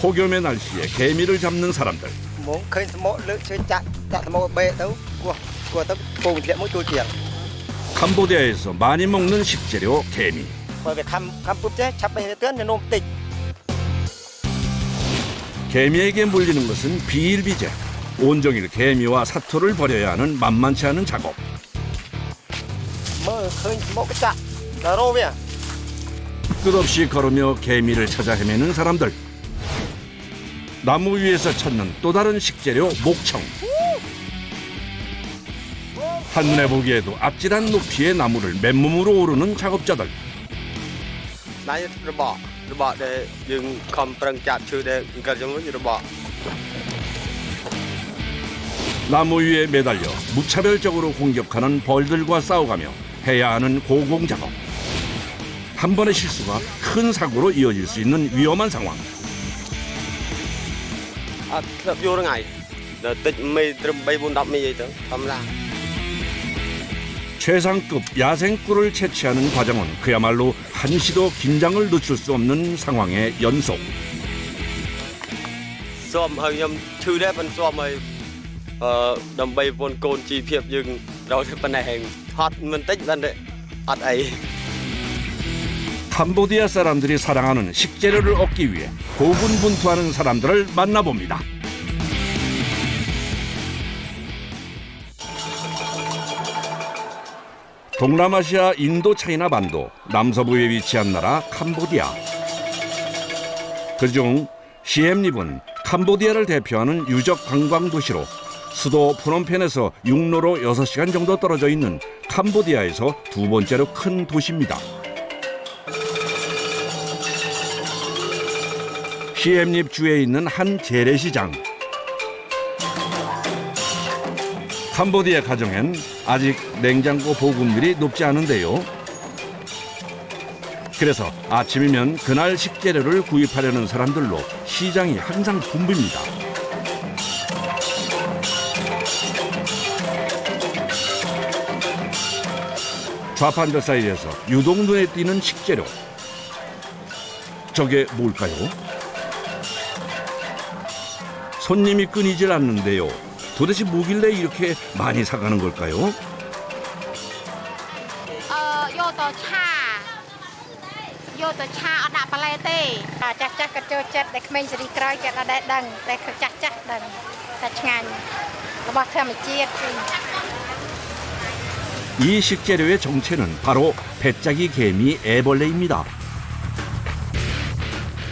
폭염의 날씨에 개미를 잡는 사람들. 캄보디아에서 많이 먹는 식재료 개미. 개미에게 물리는 것은 비일비재. 온종일 개미와 사토를 벌여야 하는 만만치 않은 작업. 끝없이 걸으며 개미를 찾아 헤매는 사람들. 나무 위에서 찾는 또 다른 식재료 목청. 한눈에 보기에도 아찔한 높이의 나무를 맨몸으로 오르는 작업자들. 나무 위에 매달려 무차별적으로 공격하는 벌들과 싸워가며 해야 하는 고공작업. 한 번의 실수가 큰 사고로 이어질 수 있는 위험한 상황. 최상급 야생꿀을 채취하는 과정은 그야말로 한시도 긴장을 늦출 수 없는 상황의 연속. 캄보디아 사람들이 사랑하는 식재료를 얻기 위해 고군분투하는 사람들을 만나봅니다. 동남아시아 인도 차이나 반도 남서부에 위치한 나라 캄보디아. 그중 시엠립은 캄보디아를 대표하는 유적 관광 도시로 수도 프놈펜에서 육로로 6시간 정도 떨어져 있는 캄보디아에서 두 번째로 큰 도시입니다. 시엠립 주에 있는 한 재래시장. 캄보디아 가정엔 아직 냉장고 보급률이 높지 않은데요. 그래서 아침이면 그날 식재료를 구입하려는 사람들로 시장이 항상 붐빕니다. 좌판절 사이에서 유독 눈에 띄는 식재료. 저게 뭘까요? 손님이 끊이질 않는데요. 도대체 뭐길래 이렇게 많이 사가는 걸까요? 이 식재료의 정체는 바로 배짜기 개미 애벌레입니다.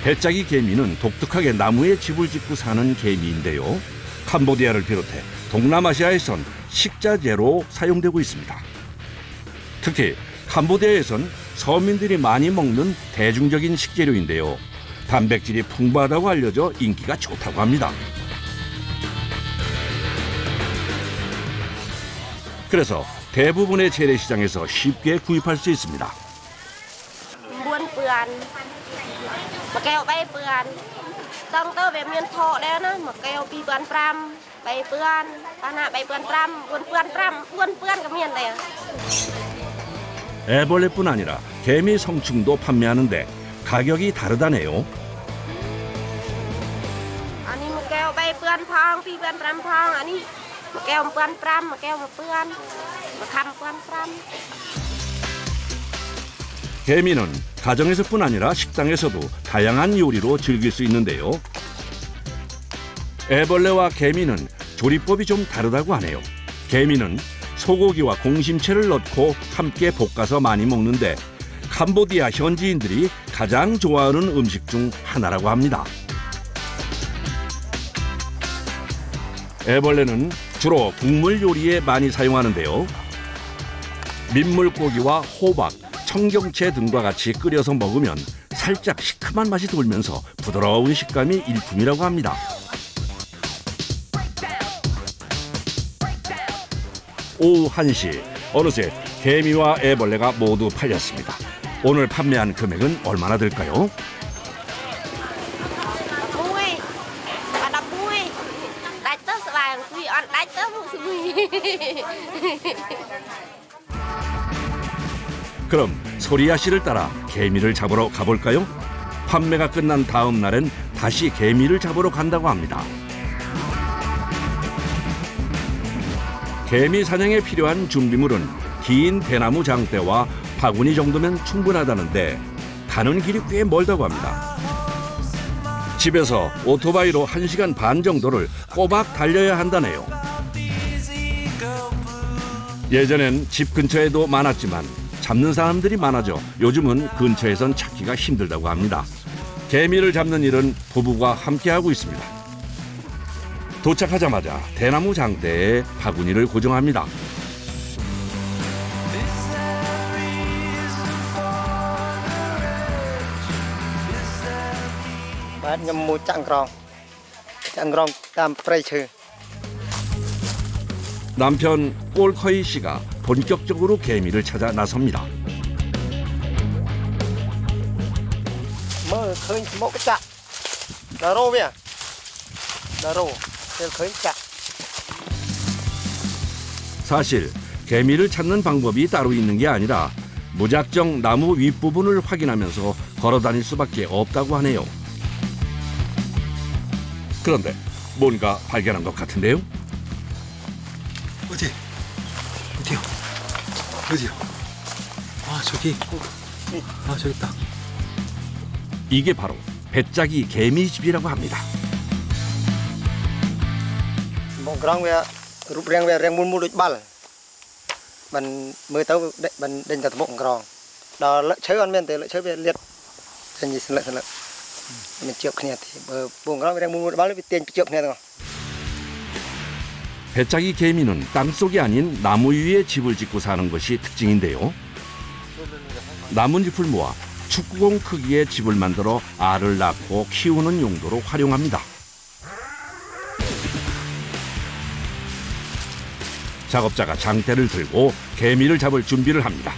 배짜기 개미는 독특하게 나무에 집을 짓고 사는 개미인데요. 캄보디아를 비롯해 동남아시아에선 식자재로 사용되고 있습니다. 특히 캄보디아에선 서민들이 많이 먹는 대중적인 식재료인데요. 단백질이 풍부하다고 알려져 인기가 좋다고 합니다. 그래서 대부분의 재래시장에서 쉽게 구입할 수 있습니다. 애벌레뿐 아니라 개미 성충도 판매하는데 가격이 다르다네요. 개미는 가정에서뿐 아니라 식당에서도 다양한 요리로 즐길 수 있는데요. 애벌레와 개미는 조리법이 좀 다르다고 하네요. 개미는 소고기와 공심채를 넣고 함께 볶아서 많이 먹는데 캄보디아 현지인들이 가장 좋아하는 음식 중 하나라고 합니다. 애벌레는 주로 국물 요리에 많이 사용하는데요. 민물고기와 호박, 청경채 등과 같이 끓여서 먹으면 살짝 시큼한 맛이 돌면서 부드러운 식감이 일품이라고 합니다. 오후 1시, 어느새 개미와 애벌레가 모두 팔렸습니다. 오늘 판매한 금액은 얼마나 될까요? 그럼 소리아 씨를 따라 개미를 잡으러 가볼까요? 판매가 끝난 다음 날엔 다시 개미를 잡으러 간다고 합니다. 개미 사냥에 필요한 준비물은 긴 대나무 장대와 바구니 정도면 충분하다는데 가는 길이 꽤 멀다고 합니다. 집에서 오토바이로 1시간 반 정도를 꼬박 달려야 한다네요. 예전엔 집 근처에도 많았지만 잡는 사람들이 많아져 요즘은 근처에선 찾기가 힘들다고 합니다. 개미를 잡는 일은 부부가 함께하고 있습니다. 도착하자마자 대나무 장대에 바구니를 고정합니다. 남편 꼴커이 씨가 본격적으로 개미를 찾아 나섭니다. 사실 개미를 찾는 방법이 따로 있는 게 아니라 무작정 나무 윗부분을 확인하면서 걸어 다닐 수밖에 없다고 하네요. 그런데 뭔가 발견한 것 같은데요? 어디요? 아, 저기. 아, 저기 있다. 이게 바로 배짜기 개미집이라고 합니다. 배짜기 개미는 땅속이 아닌 나무 위에 집을 짓고 사는 것이 특징인데요. 나뭇잎을 모아 축구공 크기의 집을 만들어 알을 낳고 키우는 용도로 활용합니다. 작업자가 장대를 들고 개미를 잡을 준비를 합니다.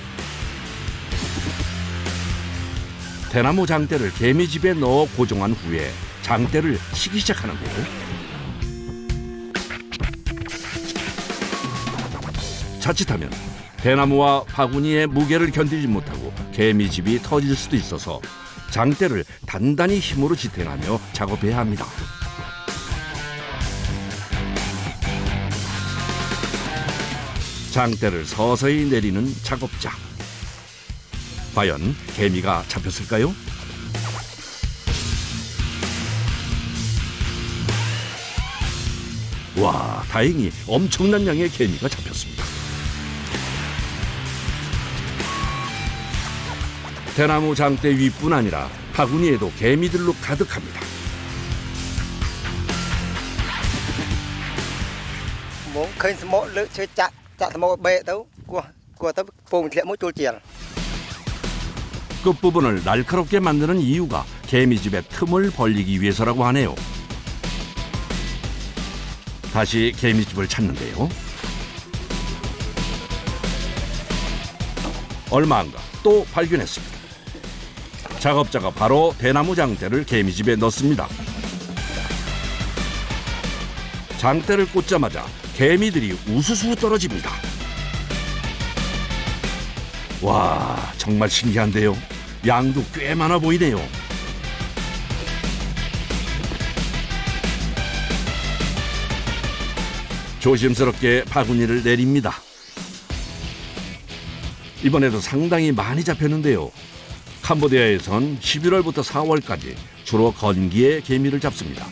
대나무 장대를 개미집에 넣어 고정한 후에 장대를 치기 시작하는데요. 자칫하면 대나무와 바구니의 무게를 견디지 못하고 개미집이 터질 수도 있어서 장대를 단단히 힘으로 지탱하며 작업해야 합니다. 장대를 서서히 내리는 작업자. 과연 개미가 잡혔을까요? 와, 다행히 엄청난 양의 개미가 잡혔습니다. 대나무 장대 위뿐 아니라 바구니에도 개미들로 가득합니다. 끝부분을 날카롭게 만드는 이유가 개미집의 틈을 벌리기 위해서라고 하네요. 다시 개미집을 찾는데요. 얼마 안 가 또 발견했습니다. 작업자가 바로 대나무 장대를 개미집에 넣습니다. 장대를 꽂자마자 개미들이 우수수 떨어집니다. 와, 정말 신기한데요. 양도 꽤 많아 보이네요. 조심스럽게 바구니를 내립니다. 이번에도 상당히 많이 잡혔는데요. 캄보디아에선 11월부터 4월까지 주로 건기에 개미를 잡습니다.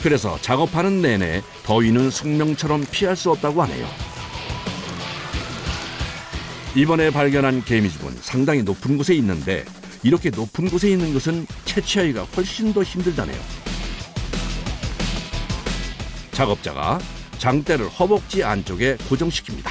그래서 작업하는 내내 더위는 숙명처럼 피할 수 없다고 하네요. 이번에 발견한 개미집은 상당히 높은 곳에 있는데 이렇게 높은 곳에 있는 것은 채취하기가 훨씬 더 힘들다네요. 작업자가 장대를 허벅지 안쪽에 고정시킵니다.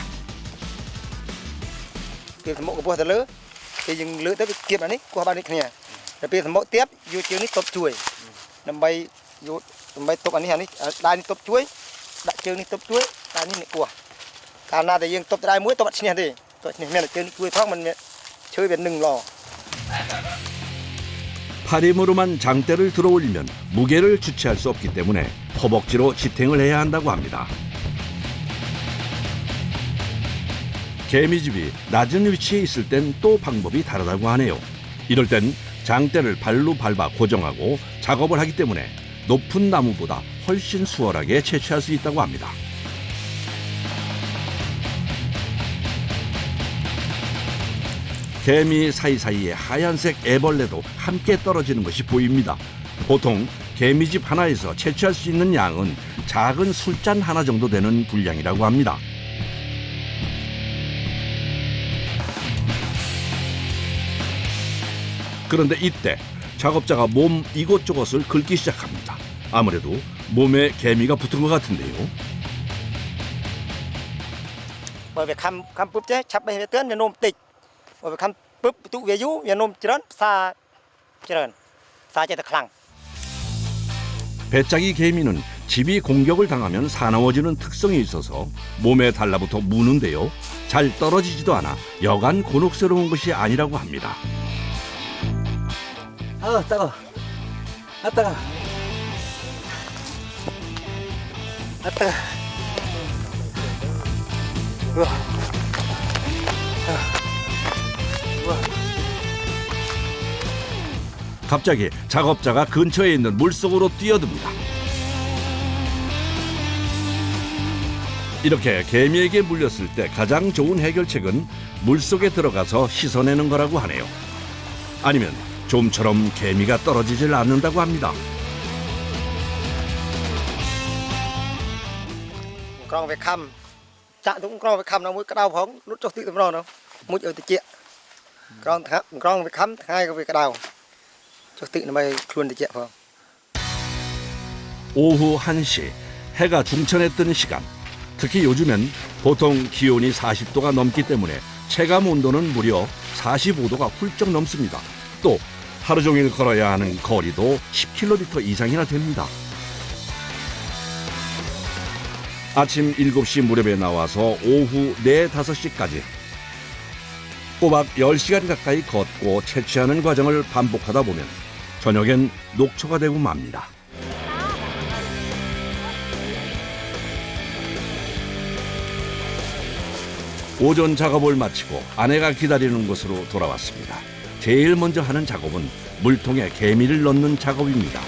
팔힘으로만 장대를 들어올리면 무게를 주체할 수 없기 때문에 허벅지로 지탱을 해야 한다고 합니다. 개미집이 낮은 위치에 있을 땐 또 방법이 다르다고 하네요. 이럴 땐 장대를 발로 밟아 고정하고 작업을 하기 때문에 높은 나무보다 훨씬 수월하게 채취할 수 있다고 합니다. 개미 사이사이에 하얀색 애벌레도 함께 떨어지는 것이 보입니다. 보통 개미집 하나에서 채취할 수 있는 양은 작은 술잔 하나 정도 되는 분량이라고 합니다. 그런데 이때 작업자가 몸 이곳저곳을 긁기 시작합니다. 아무래도 몸에 개미가 붙은 것 같은데요. bởi vì khăm búp chứ chắp bên tướng nhà nôm tịch bởi vì khăm búp tụ về dú nhà nôm trơn xa chơi thật khăng. 배짜기 개미는 집이 공격을 당하면 사나워지는 특성이 있어서 몸에 달라붙어 무는데요. 잘 떨어지지도 않아 여간 곤혹스러운 것이 아니라고 합니다. 아 따가. 아 따가. 아 따가. 우와. 갑자기 작업자가 근처에 있는 물속으로 뛰어듭니다. 이렇게 개미에게 물렸을 때 가장 좋은 해결책은 물속에 들어가서 씻어내는 거라고 하네요. 아니면 좀처럼 개미가 떨어지질 않는다고 합니다. Còn về khăm chạm cũng còn về khăm nó mũi cái đau phóng nút cho tự tầm rồi nó mũi ở tự chịa còn về khăm hai cái về cái đau cho tự nó bay luôn tự chịa không. 오후 1시 해가 중천에 뜨는 시간. 특히 요즘엔 보통 기온이 40도가 넘기 때문에 체감 온도는 무려 45도가 훌쩍 넘습니다. 또 하루 종일 걸어야 하는 거리도 10km 이상이나 됩니다. 아침 7시 무렵에 나와서 오후 4, 5시까지 꼬박 10시간 가까이 걷고 채취하는 과정을 반복하다 보면 저녁엔 녹초가 되고 맙니다. 오전 작업을 마치고 아내가 기다리는 곳으로 돌아왔습니다. 제일 먼저 하는 작업은 물통에 개미를 넣는 작업입니다.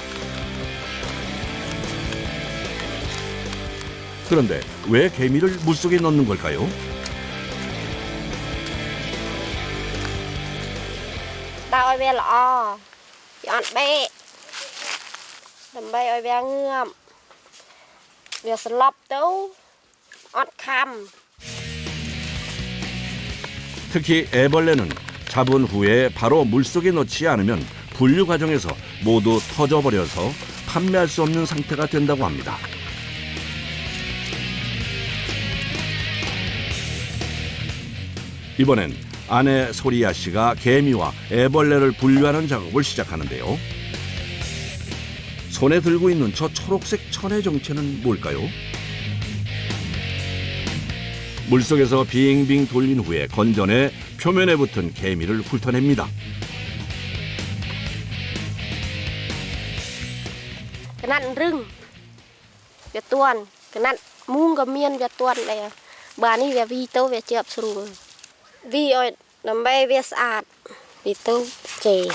그런데 왜 개미를 물속에 넣는 걸까요? Đau ơi ve lọ, chọn bẹ, làm bay ơi ve ngươm, ve slop tấu, ọt khăm. 특히 애벌레는 잡은 후에 바로 물속에 넣지 않으면 분류 과정에서 모두 터져버려서 판매할 수 없는 상태가 된다고 합니다. 이번엔 아내 소리야 씨가 개미와 애벌레를 분류하는 작업을 시작하는데요. 손에 들고 있는 저 초록색 천의 정체는 뭘까요? 물속에서 빙빙 돌린 후에 건져내 표면에 붙은 개미를 훑어냅니다. Cái nặn rừng, ve tuần, cái nặn muông cái miên ve tuần này, bà này ve vi tấu ve chợp sùng, vi ơi làm bay ve sạt, vi tấu chè,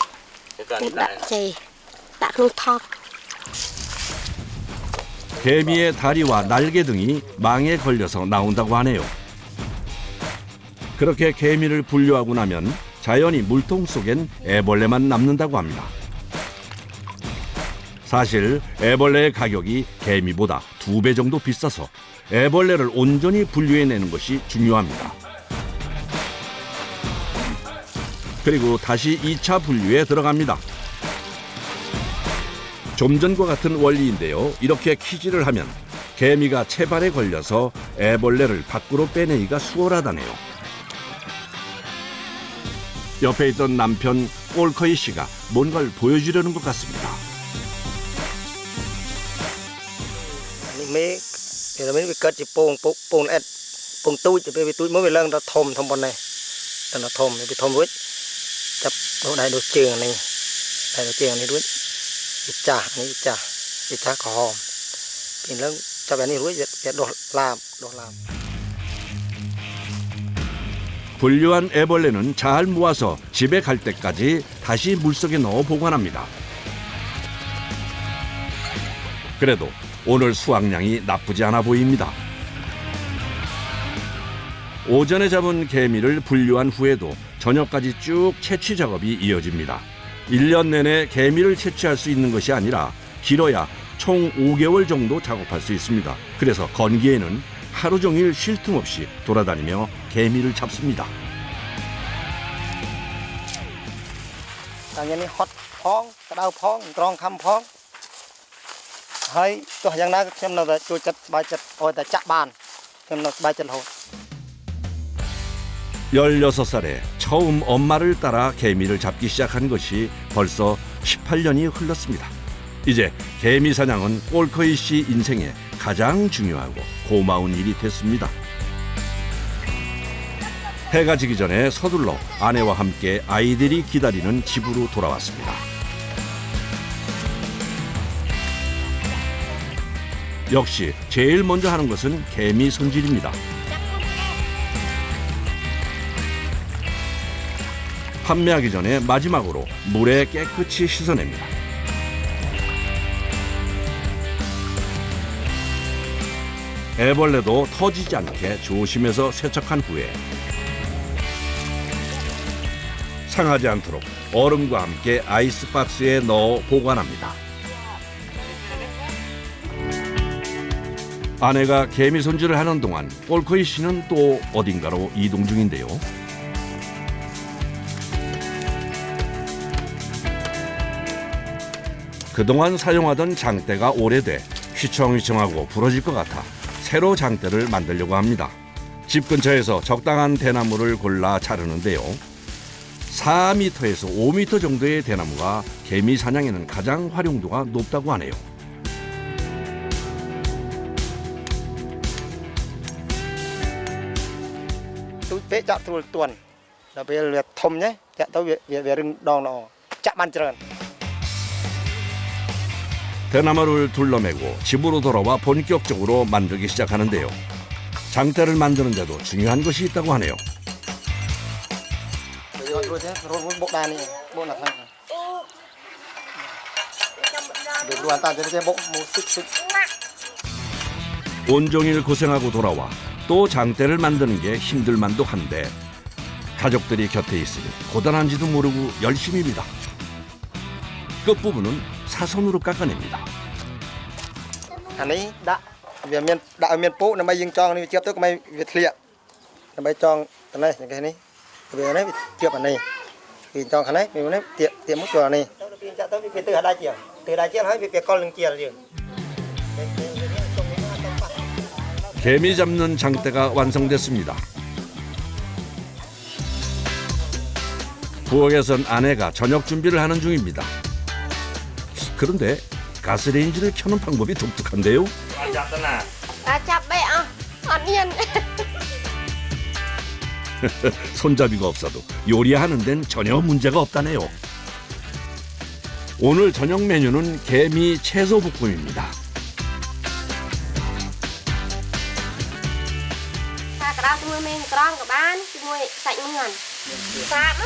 đặt chè, đặt luôn thóc. 개미의 다리와 날개 등이 망에 걸려서 나온다고 하네요. 그렇게 개미를 분류하고 나면 자연히 물통 속엔 애벌레만 남는다고 합니다. 사실 애벌레의 가격이 개미보다 2배 정도 비싸서 애벌레를 온전히 분류해내는 것이 중요합니다. 그리고 다시 2차 분류에 들어갑니다. 좀 전과 같은 원리인데요. 이렇게 키질을 하면 개미가 채발에 걸려서 애벌레를 밖으로 빼내기가 수월하다네요. 옆에 있던 남편 꼴커이 씨가 뭔가를 보여주려는 것 같습니다. Mê thì là mấy cái cất chỉ pong ép pong túi thì bây túi mới về lăng nó thom bọn này nó thom thì thom đuối chập đồ này đồ trường này đuối bị chả có hòm thì lăng chập này đuối việc đồ làm 분류한 애벌레는 잘 모아서 집에 갈 때까지 다시 물속에 넣어 보관합니다. 그래도 오늘 수확량이 나쁘지 않아 보입니다. 오전에 잡은 개미를 분류한 후에도 저녁까지 쭉 채취 작업이 이어집니다. 1년 내내 개미를 채취할 수 있는 것이 아니라 길어야 총 5개월 정도 작업할 수 있습니다. 그래서 건기에는 하루 종일 쉴 틈 없이 돌아다니며 개미를 잡습니다. 당연히 헛 phong, đau phong, tròn khăm phong. Hay tôi hàng na xem nào tôi chặt bài chặt rồi ta chặt bàn. xem nào bài chặt hồ. 16살에 처음 엄마를 따라 개미를 잡기 시작한 것이 벌써 18년이 흘렀습니다. 이제 개미 사냥은 꼴커이 씨 인생에 가장 중요하고 고마운 일이 됐습니다. 해가 지기 전에 서둘러 아내와 함께 아이들이 기다리는 집으로 돌아왔습니다. 역시 제일 먼저 하는 것은 개미 손질입니다. 판매하기 전에 마지막으로 물에 깨끗이 씻어냅니다. 애벌레도 터지지 않게 조심해서 세척한 후에 상하지 않도록 얼음과 함께 아이스박스에 넣어 보관합니다. 아내가 개미 손질을 하는 동안 꼴커이 씨는 또 어딘가로 이동 중인데요. 그동안 사용하던 장대가 오래돼 휘청휘청하고 부러질 것 같아 새로 장대를 만들려고 합니다. 집 근처에서 적당한 대나무를 골라 자르는데요. 4m에서 5m 정도의 대나무가 개미 사냥에는 가장 활용도가 높다고 하네요. Tôi bé chặt tôi tuần. Là bây giờ thom nhé, chặt tôi về rừng đòn nó chặt bàn trơn. 대나무를 둘러매고 집으로 돌아와 본격적으로 만들기 시작하는데요. 장대를 만드는데도 중요한 것이 있다고 하네요. Bộ đàn này, bộ là thằng. Được hoàn toàn cho bộ một sức. 온종일 고생하고 돌아와 또 장대를 만드는 게 힘들만도 한데 가족들이 곁에 있으니 고단한지도 모르고 열심입니다. 끝부분은 사선으로 깎아냅니다. Này đã về miền đã miền Pố là mày dừng tròn này tiếp tục mày Việt liệt là mày tròn cái này những cái này về này tiếp ở này vì tròn cái này mình này tiệm mức tròn này từ đại chiều hỏi việc con lưng chiều liền. 개미 잡는 장대가 완성됐습니다. 부엌에선 아내가 저녁 준비를 하는 중입니다. 그런데 가스레인지를 켜는 방법이 독특한데요. Ta chắp bé à? Ăn yên. 손잡이가 없어도 요리하는 데는 전혀 문제가 없다네요. 오늘 저녁 메뉴는 개미 채소 볶음입니다. Ta cái đó mua men tròn của bán, mua sạch mượn. Sạch á.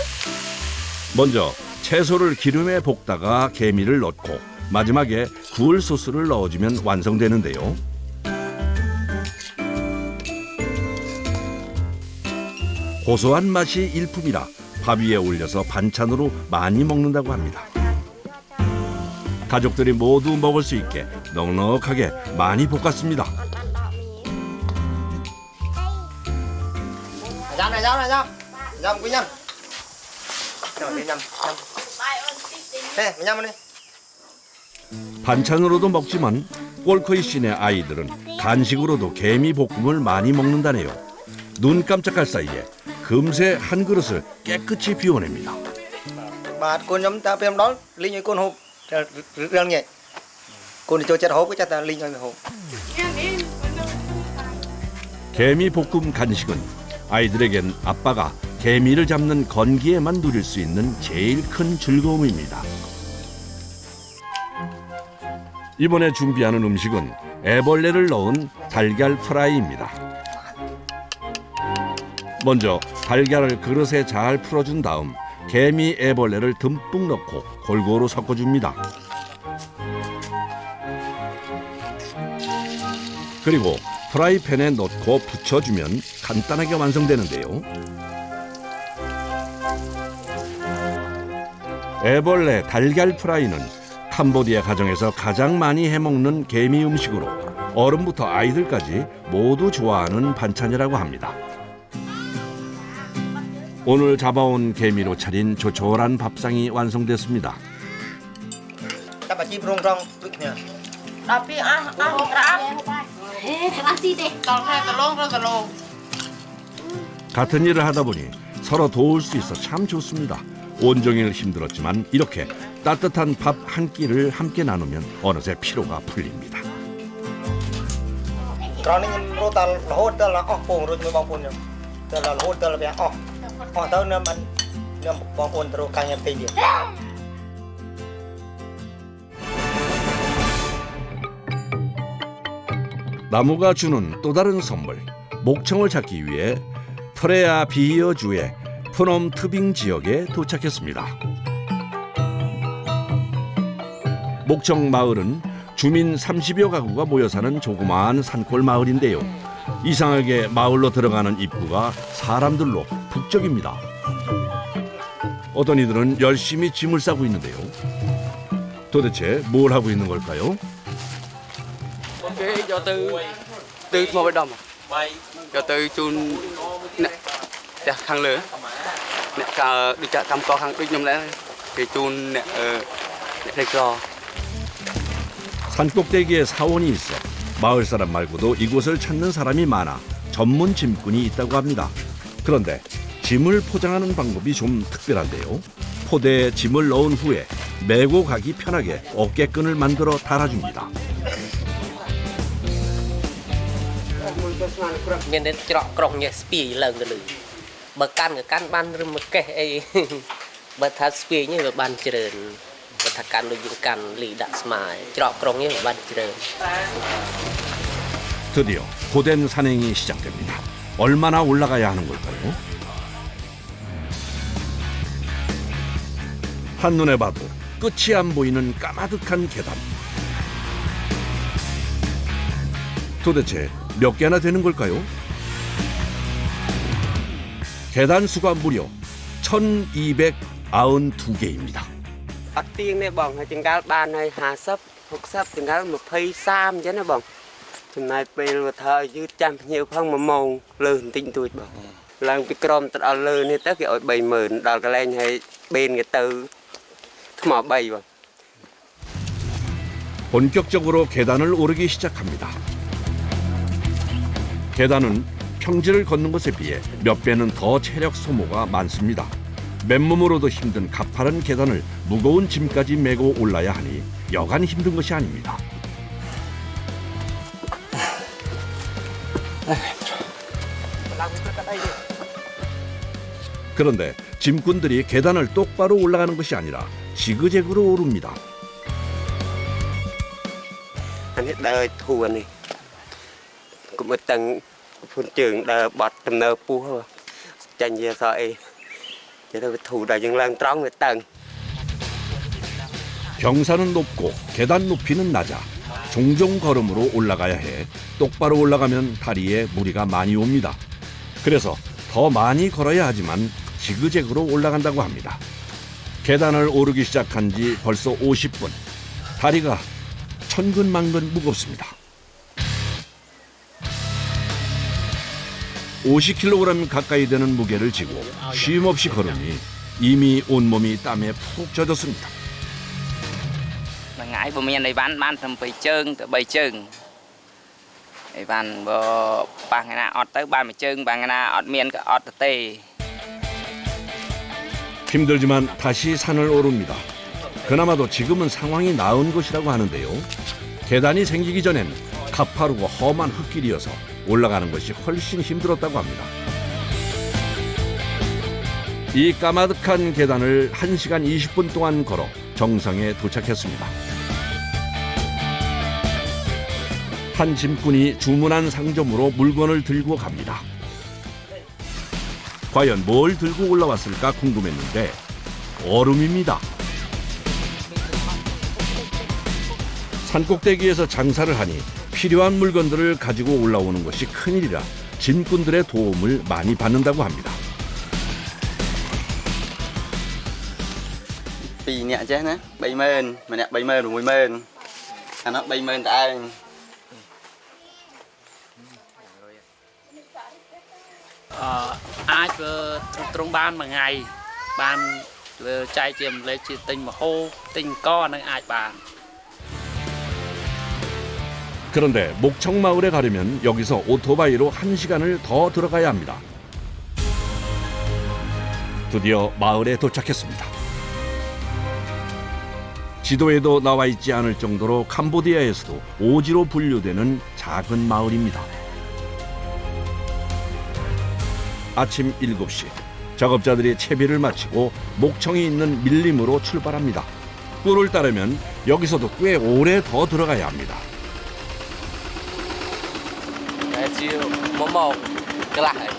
먼저 채소를 기름에 볶다가 개미를 넣고 마지막에 굴 소스를 넣어주면 완성되는데요. 고소한 맛이 일품이라 밥 위에 올려서 반찬으로 많이 먹는다고 합니다. 가족들이 모두 먹을 수 있게 넉넉하게 많이 볶았습니다. Nhâm quý nhâm. Rồi đi nhâm. Nè, nhâm đi. 반찬으로도 먹지만 꼴커이 씨네 아이들은 간식으로도 개미 볶음을 많이 먹는다네요. 눈 깜짝할 사이에 금세 한 그릇을 깨끗이 비워냅니다. Bà cô nhóm ta phim đó linh như con hộp riêng nhỉ. Cô đi cho chặt hộp cái chặt ta linh như hộp. 개미 볶음 간식은 아이들에겐 아빠가 개미를 잡는 건기에만 누릴 수 있는 제일 큰 즐거움입니다. 이번에 준비하는 음식은 애벌레를 넣은 달걀 프라이입니다. 먼저 달걀을 그릇에 잘 풀어준 다음 개미 애벌레를 듬뿍 넣고 골고루 섞어줍니다. 그리고 프라이팬에 넣고 부쳐주면 간단하게 완성되는데요. 애벌레 달걀 프라이는 캄보디아 가정에서 가장 많이 해먹는 개미 음식으로 어른부터 아이들까지 모두 좋아하는 반찬이라고 합니다. 오늘 잡아온 개미로 차린 조촐한 밥상이 완성됐습니다. 같은 일을 하다 보니 서로 도울 수 있어 참 좋습니다. 온종일 힘들었지만 이렇게 따뜻한 밥 한 끼를 함께 나누면 어느새 피로가 풀립니다. 나무가 주는 또 다른 선물, 목청을 찾기 위해 프레아 비어주의 푸놈 트빙 지역에 도착했습니다. 목청 마을은 주민 30여 가구가 모여 사는 조그마한 산골 마을인데요. 이상하게 마을로 들어가는 입구가 사람들로 북적입니다. 어떤 이들은 열심히 짐을 싸고 있는데요. 도대체 뭘 하고 있는 걸까요? từ một đồng cho từ chun nè hàng lửa nè cả đi chợ cầm co hàng đi nhom lại thì chun nè nè co. 산꼭대기에 사원이 있어 마을 사람 말고도 이곳을 찾는 사람이 많아 전문 짐꾼이 있다고 합니다. 그런데 짐을 포장하는 방법이 좀 특별한데요. 포대에 짐을 넣은 후에 메고 가기 편하게 어깨끈을 만들어 달아줍니다. nhân đến trọ còng nhẹ spì lần cái lử bờ can ban rừng một cái bờ thắt spì như ban chơi bờ thắt can đôi những can lì đặt smile trọ còng như ban chơi. 드디어 고된 산행이 시작됩니다. 얼마나 올라가야 하는 걸까요? 한눈에 봐도 끝이 안 보이는 까마득한 계단. 도대체 몇 개나 되는 걸까요? 계단 수가 무려 1292개입니다. Ở tiên này bỏng hay chừng cao ban hay hà sấp phục sấp chừng cao một phay sam chứ nó bỏng. Chừng này bây giờ thời chứ trăm nhiều phong mà màu lơn tinh tuổi bỏng. Lần bị crom tật ở lơn thì tất cả ở 70,000 đào cái lên hay bên cái từ mỏ bay bỏng. 본격적으로 계단을 오르기 시작합니다. 계단은 평지를 걷는 것에 비해 몇 배는 더 체력 소모가 많습니다. 맨몸으로도 힘든 가파른 계단을 무거운 짐까지 메고 올라야 하니 여간 힘든 것이 아닙니다. 그런데 짐꾼들이 계단을 똑바로 올라가는 것이 아니라 지그재그로 오릅니다. Anh hết đời thù anh này. Cũng một tầng phun trường đời bọt tầm nơ pu thôi. Chanh về sợi. Chứ tôi thù đời dân lăng tróng một tầng. 경사는 높고 계단 높이는 낮아 종종 걸음으로 올라가야 해 똑바로 올라가면 다리에 무리가 많이 옵니다. 그래서 더 많이 걸어야 하지만 지그재그로 올라간다고 합니다. 계단을 오르기 시작한 지 벌써 50분. 다리가 천근만근 무겁습니다. 50kg 가까이 되는 무게를 지고 쉼없이 걸으니 이미 온몸이 땀에 푹 젖었습니다. ngày bữa miền này bán tầm 7 chân từ 7 chân để bán bữa bằng ngày nào ọt tới 30 chân bằng ngày nào ọt miền cái ọt tê. 힘들지만 다시 산을 오릅니다. 그나마도 지금은 상황이 나은 것이라고 하는데요. 계단이 생기기 전엔 가파르고 험한 흙길이어서 올라가는 것이 훨씬 힘들었다고 합니다. 이 까마득한 계단을 1시간 20분 동안 걸어 정상에 도착했습니다. 한 짐꾼이 주문한 상점으로 물건을 들고 갑니다. 과연 뭘 들고 올라왔을까 궁금했는데 얼음입니다. 산꼭대기에서 장사를 하니 필요한 물건들을 가지고 올라오는 것이 큰일이라 짐꾼들의 도움을 많이 받는다고 합니다. 2 នាក់ចេះណា 30,000 ម្នាក់ 30,000 60,000 អានោះ 30,000 តើឯង អាចធ្វើត្រង់បានមួយថ្ងៃបានធ្វើចែកជាម្លេចជាទិញម្ហូបទិញកនឹងអាចបាន 그런데 목청마을에 가려면 여기서 오토바이로 1시간을 더 들어가야 합니다. 드디어 마을에 도착했습니다. 지도에도 나와 있지 않을 정도로 캄보디아에서도 오지로 분류되는 작은 마을입니다. 아침 7시 작업자들이 채비를 마치고 목청이 있는 밀림으로 출발합니다. 꿀을 따르면 여기서도 꽤 오래 더 들어가야 합니다. ជា1 ម៉ោងកន្លះហើយ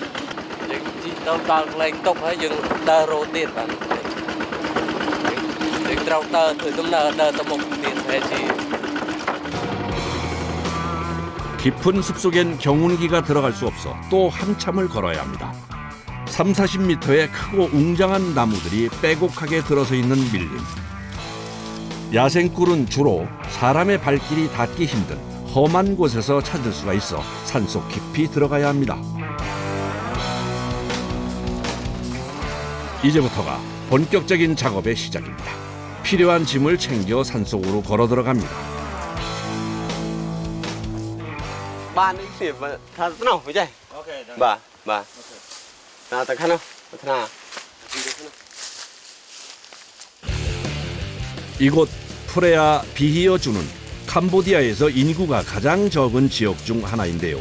យើងជីទៅដល់កន្លែងតុកហើយយើងដើររោទៀតបាទយើងត្រូវដើរធ្វើដំណើរដើរទៅមុខទៀតហើយជា 깊은 숲속엔 경운기가 들어갈 수 없어 또 한참을 걸어야 합니다. 30-40m의 크고 웅장한 나무들이 빼곡하게 들어서 있는 밀림. 야생꿀은 주로 사람의 발길이 닿기 힘든 험한 곳에서 찾을 수가 있어 산속 깊이 들어가야 합니다. 이제부터가 본격적인 작업의 시작입니다. 필요한 짐을 챙겨 산속으로 걸어 들어갑니다. បាននេះគ្នាថាទៅនោះមិនចេះអូខេបាទបាទណាទៅខាងនោះថ្នា 이곳 프레아 비히어주는 캄보디아에서 인구가 가장 적은 지역 중 하나인데요.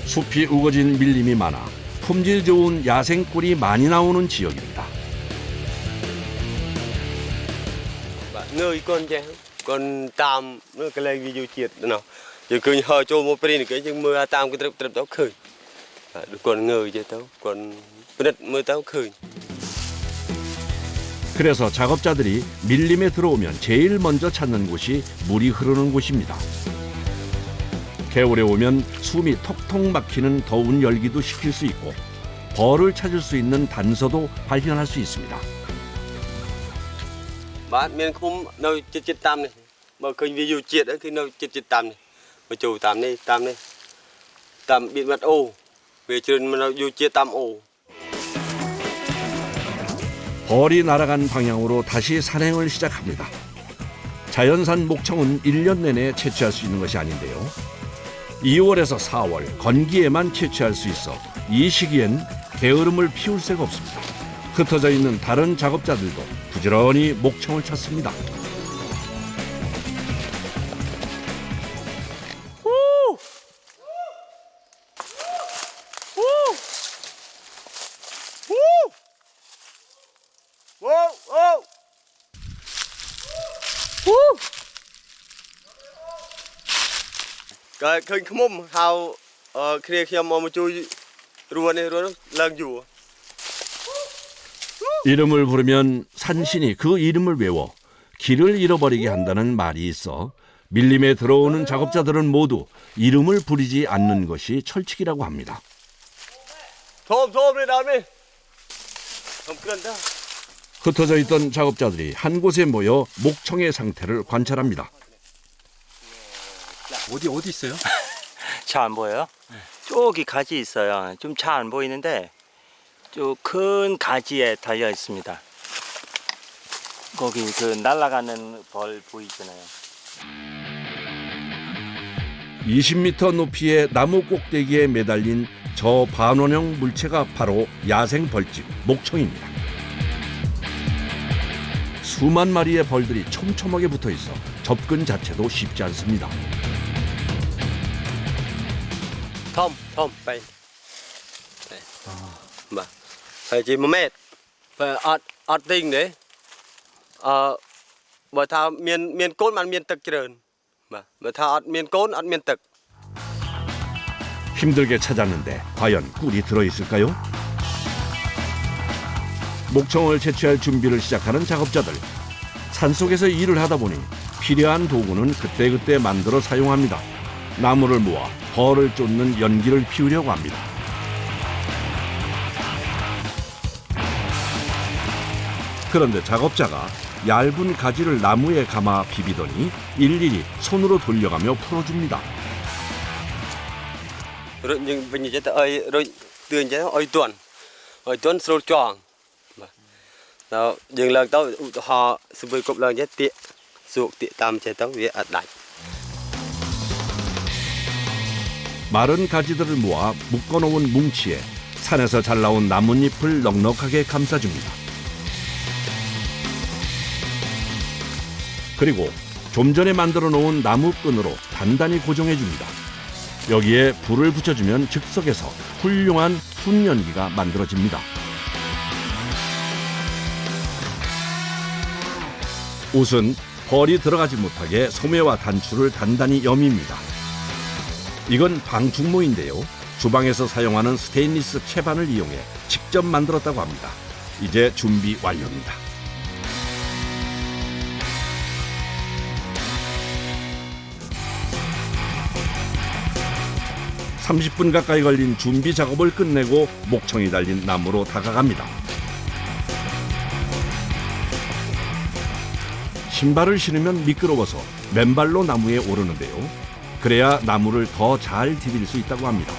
숲이 우거진 밀림이 많아 품질 좋은 야생꿀이 많이 나오는 지역입니다. បាទងើយកូនចេះកូនតាមនៅកន្លែងវាយូជាតិណោះយើងឃើញហើចូលមកព្រីនេះគេយើងមើលតាមគិតត្រឹបទៅឃើញបាទកូនងើចេះទៅកូនពិនិត្យមើលទៅឃើញ 그래서 작업자들이 밀림에 들어오면 제일 먼저 찾는 곳이 물이 흐르는 곳입니다. 겨울에 오면 숨이 턱턱 막히는 더운 열기도 식힐 수 있고 벌을 찾을 수 있는 단서도 발견할 수 있습니다. បាទមានឃុំនៅចិត្តតាមនេះបើឃើញវាយូជាតិគឺនៅចិត្តតាមនេះមកចូលតាមនេះតាមបៀតមាត់អូវាជ្រឿនមកនៅយូជាតិតាមអូ 벌이 날아간 방향으로 다시 산행을 시작합니다. 자연산 목청은 1년 내내 채취할 수 있는 것이 아닌데요. 2월에서 4월 건기에만 채취할 수 있어 이 시기엔 게으름을 피울 새가 없습니다. 흩어져 있는 다른 작업자들도 부지런히 목청을 찾습니다. cái khơi khmom hào kia khi mà chui ruộng này rồi lần dù 이름을 부르면 산신이 그 이름을 외워 길을 잃어버리게 한다는 말이 있어 밀림에 들어오는 작업자들은 모두 이름을 부리지 않는 것이 철칙이라고 합니다. thôm đi đào đi không cần đâu 흩어져 있던 작업자들이 한 곳에 모여 목청의 상태를 관찰합니다. 어디 있어요? 잘 안 보여요? 저기 가지 있어요. 좀 잘 안 보이는데 저 큰 가지에 달려 있습니다. 거기 그 날아가는 벌 보이잖아요. 20m 높이의 나무 꼭대기에 매달린 저 반원형 물체가 바로 야생 벌집 목청입니다. 수만 마리의 벌들이 촘촘하게 붙어 있어 접근 자체도 쉽지 않습니다. thôm bay mà phải chỉ 1m phải ọt tinh đấy bởi thao miền cốt mà miền tực trơn mà thao ọt miền cốt ọt miền tực 힘들게 찾았는데 과연 꿀이 들어있을까요? 목청을 채취할 준비를 시작하는 작업자들. 산속에서 일을 하다 보니 필요한 도구는 그때그때 만들어 사용합니다. 나무를 모아 벌을 쫓는 연기를 피우려고 합니다. 그런데 작업자가 얇은 가지를 나무에 감아 비비더니 일일이 손으로 돌려가며 풀어줍니다. rồi nhưng bây giờ tới rồi từ giờ ở tuần sôi tròn đó dừng lần tới họ sự bị cục lần nhất tiện suộc tiện tam chế tới việc ạt đại. 마른 가지들을 모아 묶어놓은 뭉치에 산에서 잘 나온 나뭇잎을 넉넉하게 감싸줍니다. 그리고 좀 전에 만들어 놓은 나무 끈으로 단단히 고정해줍니다. 여기에 불을 붙여주면 즉석에서 훌륭한 순연기가 만들어집니다. 옷은 벌이 들어가지 못하게 소매와 단추를 단단히 여밉니다. 이건 방충모인데요. 주방에서 사용하는 스테인리스 채반을 이용해 직접 만들었다고 합니다. 이제 준비 완료입니다. 30분 가까이 걸린 준비 작업을 끝내고 목청이 달린 나무로 다가갑니다. 신발을 신으면 미끄러워서 맨발로 나무에 오르는데요. 그래야 나무를 더 잘 디딜 수 있다고 합니다.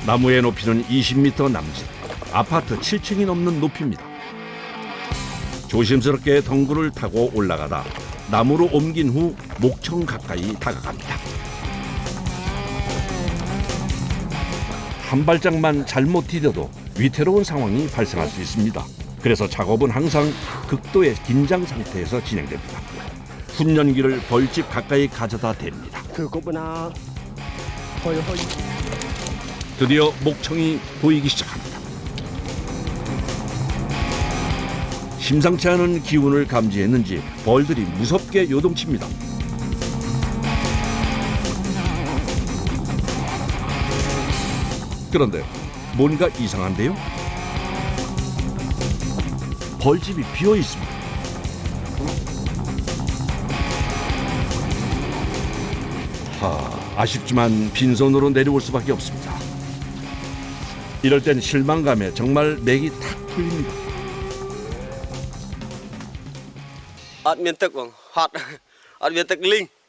나무의 높이는 20m 남짓, 아파트 7층이 넘는 높이입니다. 조심스럽게 덩굴을 타고 올라가다 나무로 옮긴 후 목청 가까이 다가갑니다. 한 발짝만 잘못 디뎌도 위태로운 상황이 발생할 수 있습니다. 그래서 작업은 항상 극도의 긴장 상태에서 진행됩니다. 훈연기를 벌집 가까이 가져다 댑니다. 드디어 목청이 보이기 시작합니다. 심상치 않은 기운을 감지했는지 벌들이 무섭게 요동칩니다. 그런데 뭔가 이상한데요? 벌집이 비어 있습니다. 아쉽지만 빈손으로 내려올 수밖에 없습니다. 이럴 땐 실망감에 정말 맥이 탁 풀립니다. ạt miền tực bằng hạt ạt miền tực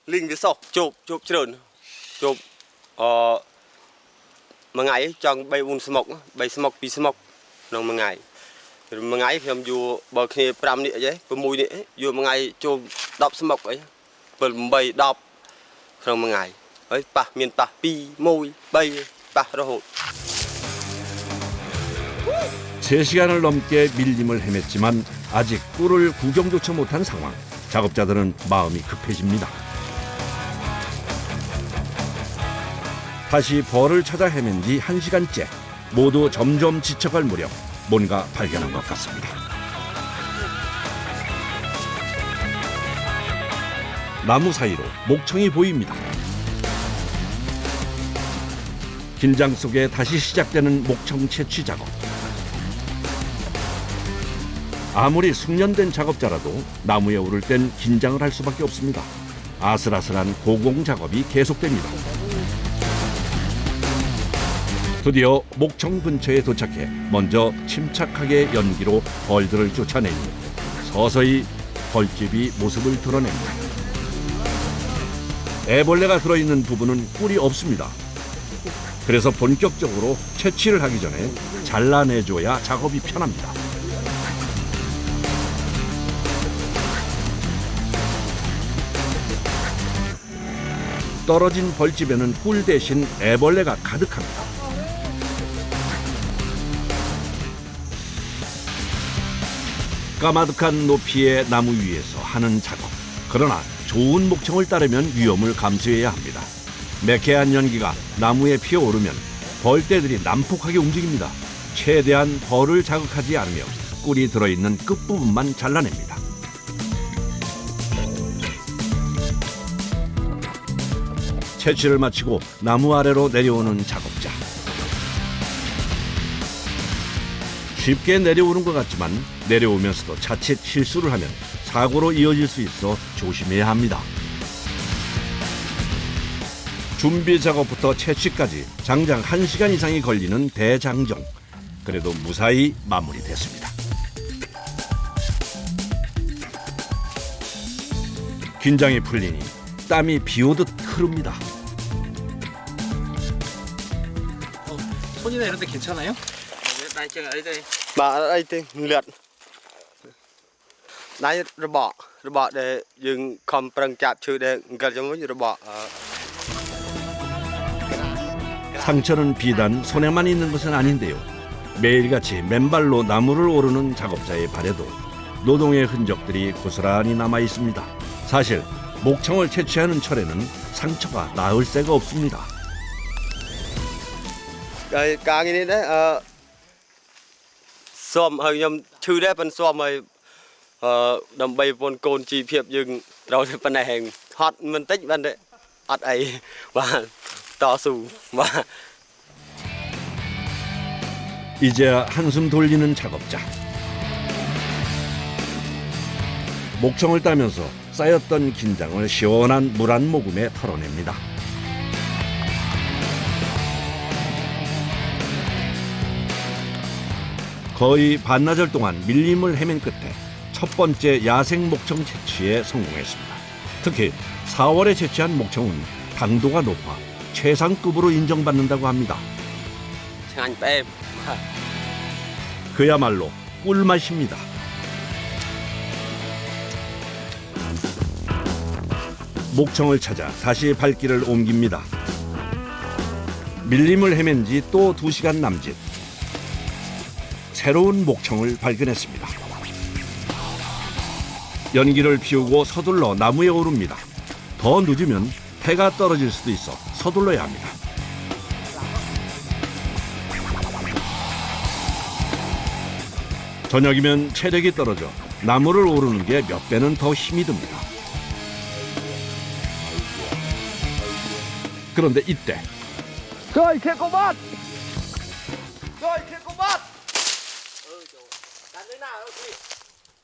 linh cái sau chụp trơn chụp mà ngày trong bay un smoke pi smoke nong mà ngày thì em dù bờ kia pram địa vậy bờ mùi địa dù mà ngày chụp đập smoke ấy bờ bay đập nong mà ngày ấy pa miền pa pi mùi bay pa rồi 3시간을 넘게 밀림을 헤맸지만 아직 꿀을 구경조차 못한 상황. 작업자들은 마음이 급해집니다. 다시 벌을 찾아 헤맨 지 1시간째. 모두 점점 지쳐갈 무렵 뭔가 발견한 것 같습니다. 나무 사이로 목청이 보입니다. 긴장 속에 다시 시작되는 목청 채취 작업. 아무리 숙련된 작업자라도 나무에 오를 땐 긴장을 할 수밖에 없습니다. 아슬아슬한 고공 작업이 계속됩니다. 드디어 목청 근처에 도착해 먼저 침착하게 연기로 벌들을 쫓아내니 서서히 벌집이 모습을 드러냅니다. 애벌레가 들어있는 부분은 꿀이 없습니다. 그래서 본격적으로 채취를 하기 전에 잘라내줘야 작업이 편합니다. 떨어진 벌집에는 꿀 대신 애벌레가 가득합니다. 까마득한 높이의 나무 위에서 하는 작업. 그러나 좋은 목청을 따르면 위험을 감수해야 합니다. 매캐한 연기가 나무에 피어오르면 벌떼들이 난폭하게 움직입니다. 최대한 벌을 자극하지 않으며 꿀이 들어있는 끝부분만 잘라냅니다. 채취를 마치고 나무 아래로 내려오는 작업자. 쉽게 내려오는 것 같지만 내려오면서도 자칫 실수를 하면 사고로 이어질 수 있어 조심해야 합니다. 준비 작업부터 채취까지 장장 1시간 이상이 걸리는 대장정. 그래도 무사히 마무리됐습니다. 긴장이 풀리니 땀이 비오듯 흐릅니다. 손이나 이런 데 괜찮아요? Bà ở đây thì liệt. Nãy rồi bỏ để dừng không prang chặt chữ để gần giống như rồi bỏ. 상처는 비단 손에만 있는 것은 아닌데요. 매일같이 맨발로 나무를 오르는 작업자의 발에도 노동의 흔적들이 고스란히 남아 있습니다. 사실 목청을 채취하는 철에는 상처가 나을 새가 없습니다. Càng như thế đấy, xòm hơi nhom chữ đấy phần xòm hơi đầm bay von côn chi phiệp dừng rồi phần này hàng hot mình tích phần đấy hot ấy và to sù và 이제야 한숨 돌리는 작업자. 목청을 따면서 쌓였던 긴장을 시원한 물 한 모금에 털어냅니다. 거의 반나절 동안 밀림을 헤맨 끝에 첫 번째 야생 목청 채취에 성공했습니다. 특히 4월에 채취한 목청은 당도가 높아 최상급으로 인정받는다고 합니다. anh em 그야말로 꿀맛입니다. 목청을 찾아 다시 발길을 옮깁니다. 밀림을 헤맨 지 또 2시간 남짓. 새로운 목청을 발견했습니다. 연기를 피우고 서둘러 나무에 오릅니다. 더 늦으면 해가 떨어질 수도 있어 서둘러야 합니다. 저녁이면 체력이 떨어져 나무를 오르는 게 몇 배는 더 힘이 듭니다. 그런데 이때 rồi kia cô bát rồi kia cô bát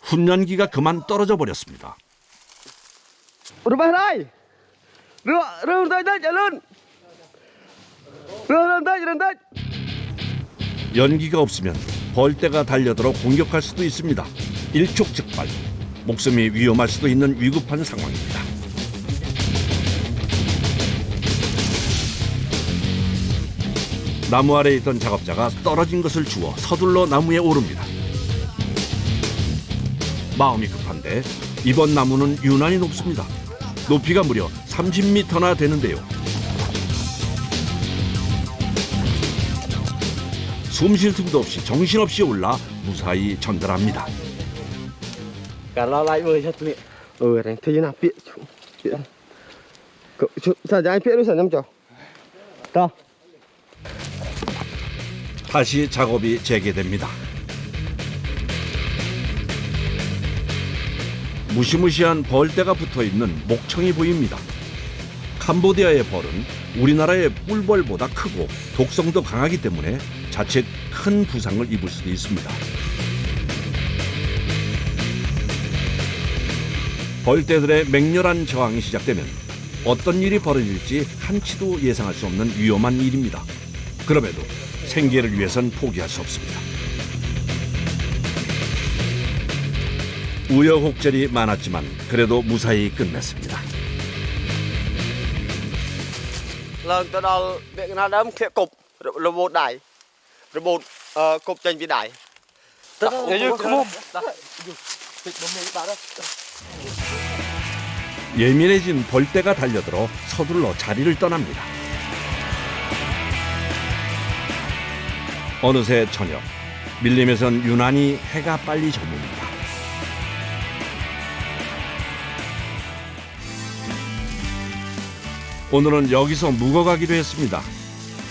훈련기가 그만 떨어져 버렸습니다. rồi bên đây rương tới tới chạy lên rương tới 연기가 없으면 벌떼가 달려들어 공격할 수도 있습니다. 일촉즉발, 목숨이 위험할 수도 있는 위급한 상황입니다. 나무 아래에 있던 작업자가 떨어진 것을 주워 서둘러 나무에 오릅니다. 마음이 급한데 이번 나무는 유난히 높습니다. 높이가 무려 30m나 되는데요. 숨 쉴 틈도 없이 정신없이 올라 무사히 전달합니다. cả lo lại vừa cho tụi này thế nào piện sao anh piện nó sao năm trò to 다시 작업이 재개됩니다. 무시무시한 벌떼가 붙어있는 목청이 보입니다. 캄보디아의 벌은 우리나라의 꿀벌보다 크고 독성도 강하기 때문에 자칫 큰 부상을 입을 수도 있습니다. 벌떼들의 맹렬한 저항이 시작되면 어떤 일이 벌어질지 한치도 예상할 수 없는 위험한 일입니다. 그럼에도 생계를 위해선 포기할 수 없습니다. 우여곡절이 많았지만 그래도 무사히 끝냈습니다. lần tới đó việc nó đấm kia cục robot đài robot cục trên vị đài 예민해진 벌떼가 달려들어 서둘러 자리를 떠납니다. 어느새 저녁, 밀림에선 유난히 해가 빨리 저뭅니다. 오늘은 여기서 묵어가기로 했습니다.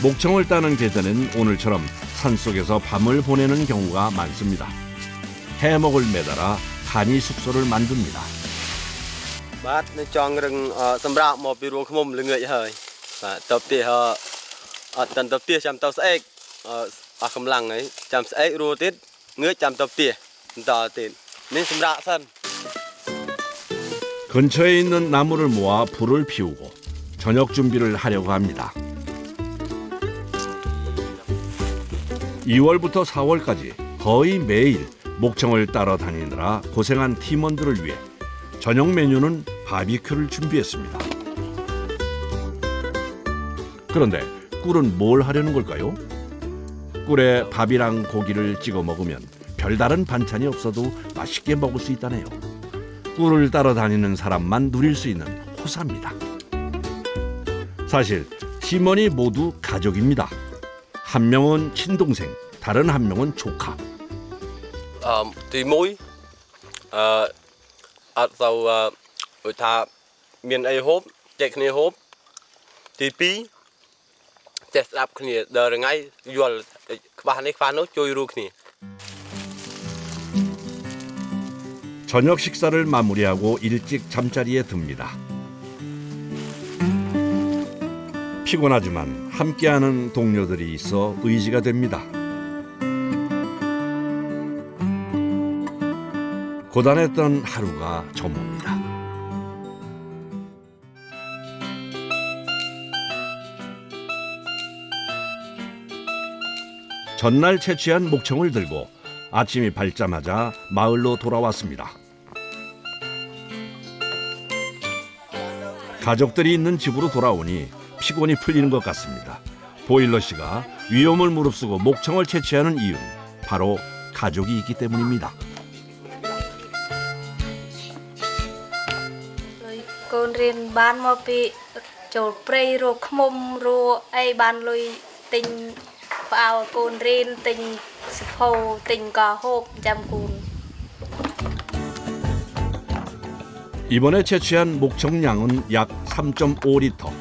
목청을 따는 계절엔 오늘처럼 산속에서 밤을 보내는 경우가 많습니다. 해먹을 매달아 간이 숙소를 만듭니다. bát nó cho rừng sầm rạ một bì ruộng không lưng ngợi hơi បាទតបទីអត់តាន់តបទីចាំតស្អែកអស់កម្លាំងហើយចាំស្អែករੂទៀតងើយចាំតបទីបន្តទៀតនេះសម្រាប់សិន 근처에 있는 나무를 모아 불을 피우고 저녁 준비를 하려고 합니다. 2월부터 4월까지 거의 매일 목청을 따라다니느라 고생한 팀원들을 위해 저녁 메뉴는 바비큐를 준비했습니다. 그런데 꿀은 뭘 하려는 걸까요? 꿀에 밥이랑 고기를 찍어 먹으면 별다른 반찬이 없어도 맛있게 먹을 수 있다네요. 꿀을 따라다니는 사람만 누릴 수 있는 호사입니다. 사실 팀원이 모두 가족입니다. 한 명은 친동생, 다른 한 명은 조카.ទី1អត់ទៅដូចថាមានអីហូបចែកគ្នាហូបទី2ចេះស្ដាប់គ្នាដល់ថ្ងៃយល់ខ្វះនេះខ្វះនោះជួយរួមគ្នា 저녁 식사를 마무리하고 일찍 잠자리에 듭니다. 피곤하지만 함께하는 동료들이 있어 의지가 됩니다. 고단했던 하루가 저뭅니다. 전날 채취한 목청을 들고 아침이 밝자마자 마을로 돌아왔습니다. 가족들이 있는 집으로 돌아오니 피곤이 풀리는 것 같습니다. 보일러 씨가 위험을 무릅쓰고 목청을 채취하는 이유는 바로 가족이 있기 때문입니다. កូនរៀនបានមកពីចូលព្រៃរកឃ្មុំរកអីបានលុយទិញផ្អើកូនរៀនទិញសិភៅទិញកោហូបចាំកូន 이번에 채취한 목청량은 약 3.5리터.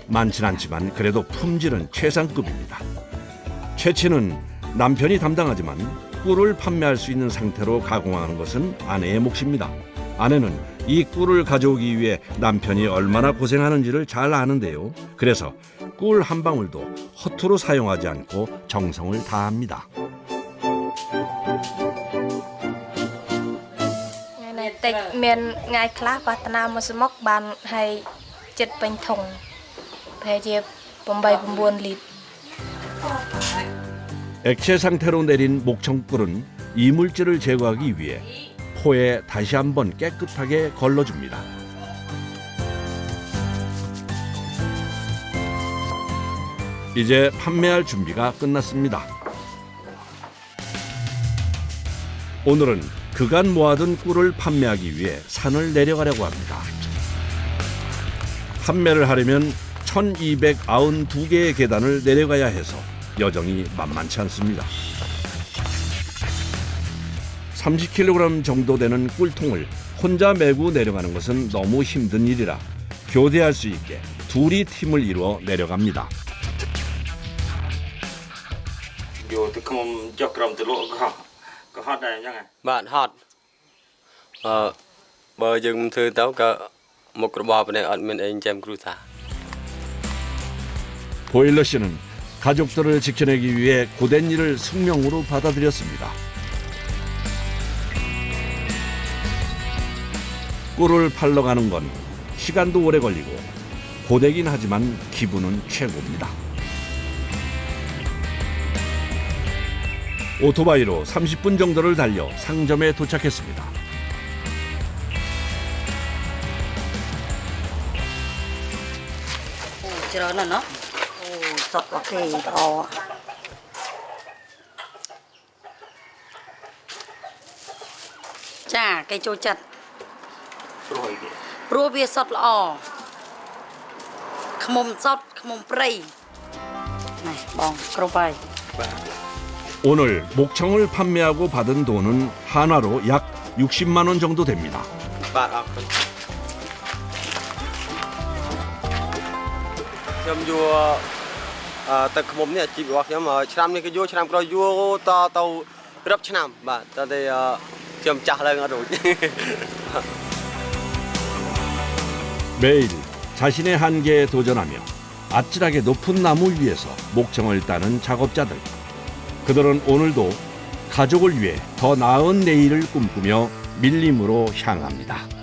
많진 않지만 그래도 품질은 최상급입니다. 채취는 남편이 담당하지만 꿀을 판매할 수 있는 상태로 가공하는 것은 아내의 몫입니다. 아내는 이 꿀을 가져오기 위해 남편이 얼마나 고생하는지를 잘 아는데요. 그래서 꿀 한 방울도 허투루 사용하지 않고 정성을 다합니다. តិចមានថ្ងៃខ្លះបាត់ណាមួយស្មុកបានហើយចិត្តពេញធុងប្រហែលជា 8-9 លីត្រ 액체 상태로 내린 목청꿀은 이물질을 제거하기 위해 포에 다시 한번 깨끗하게 걸러줍니다. 이제 판매할 준비가 끝났습니다. 오늘은 그간 모아둔 꿀을 판매하기 위해 산을 내려가려고 합니다. 판매를 하려면 1292개의 계단을 내려가야 해서 여정이 만만치 않습니다. 30kg 정도 되는 꿀통을 혼자 메고 내려가는 것은 너무 힘든 일이라 교대할 수 있게 둘이 팀을 이루어 내려갑니다. យកទៅខ្ញុំចុះក្រោមទៅលក់ក៏ហត់ដែរអញ្ចឹងហ៎ បាទហត់បើយើងធ្វើទៅក៏មុខរបរប៉ុណ្ណេះអត់មានអីចិញ្ចឹមគ្រួសារ 보일러 씨는 가족들을 지켜내기 위해 고된 일을 숙명으로 받아들였습니다. 꿀을 팔러 가는 건 시간도 오래 걸리고 고되긴 하지만 기분은 최고입니다. 오토바이로 30분 정도를 달려 상점에 도착했습니다.ច្រើនណាស់អូសុតអូខេល្អចាគេចូលចិត្តព្រោះវាសុតល្អខ្មុំសុតខ្មុំព្រៃណែបងគ្រប់ហើយ 오늘 목청을 판매하고 받은 돈은 한화로 약 60만 원 정도 됩니다. បាទអរគុណខ្ញុំយកទឹកខ្មុំនេះអាជីពរបស់ខ្ញុំឆ្នាំនេះក៏យកឆ្នាំក្រោយយកតទៅរាប់ឆ្នាំបាទតតែខ្ញុំចាស់ឡើងអត់រួច 매일 자신의 한계에 도전하며 아찔하게 높은 나무 위에서 목청을 따는 작업자들. 그들은 오늘도 가족을 위해 더 나은 내일을 꿈꾸며 밀림으로 향합니다.